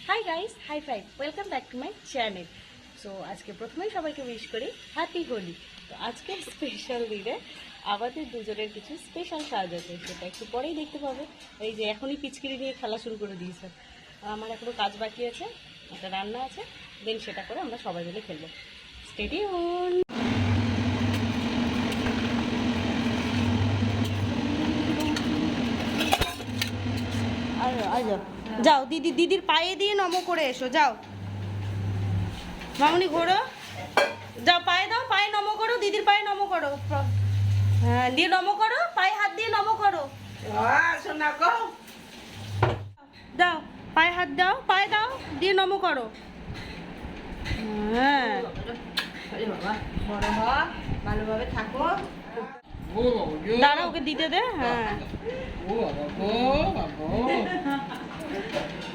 Hi guys, hi fi, welcome back to my channel. So আজকে প্রথমেই সবাইকে wish করি হ্যাপি হোলি। তো আজকে স্পেশাল দিনে আমাদের দুজনের কিছু স্পেশাল কাজ আছে, সেটা একটু পরেই দেখতে পাবে। এই যে এখনই পিচকিরি নিয়ে খেলা শুরু করে দিয়েছে। আমার এখনও কাজ বাকি আছে, একটা রান্না আছে, দেন সেটা করে আমরা সবাই মিলে খেলবো। Stay tune. যাও দিদির পায়ে দিয়ে নমো করে এসো, যাও মামুনি ঘোরো, যাও পায়ে দাও, পায়ে নমো করো, দিদির পায়ে নমো করো। হ্যাঁ, দিয়ে নমো করো, পায়ে হাত দিয়ে নমো করো। দাও পায়ে হাত দাও, পায়ে দাও, দিয়ে নমো করো। হ্যাঁ, ভালোভাবে থাকো। দাঁড়া ওকে দিতে দে। হ্যাঁ,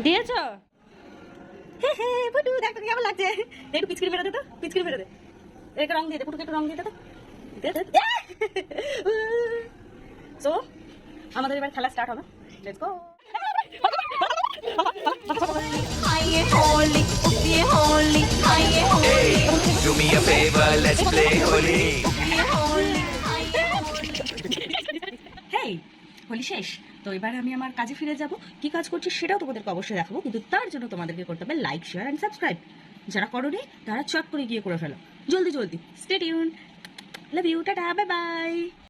দিয়েছ? পুটু দেখ তোকে কেমন লাগছে, একটু পিচকিরি মেরে দে তো, পিচকিরি মেরে দে, একটু রং দিয়ে দে, পুটুকে একটু রং দিয়ে দে তো। সো আমাদের এবার খেলা স্টার্ট হবে, let's go. Do me a favor, let's play Holi. হেই, হোলি শেষ। তো এবার আমি আমার কাজে ফিরে যাব। কি কাজ করছি সেটাও তোমাদেরকে অবশ্যই দেখাবো, কিন্তু তার জন্য তোমাদেরকে করতে হবে লাইক, শেয়ার অ্যান্ড সাবস্ক্রাইব। যারা করোনি তারা চট করে গিয়ে করে ফেলো, জলদি জলদি। Stay tune, love you, tata, bye bye.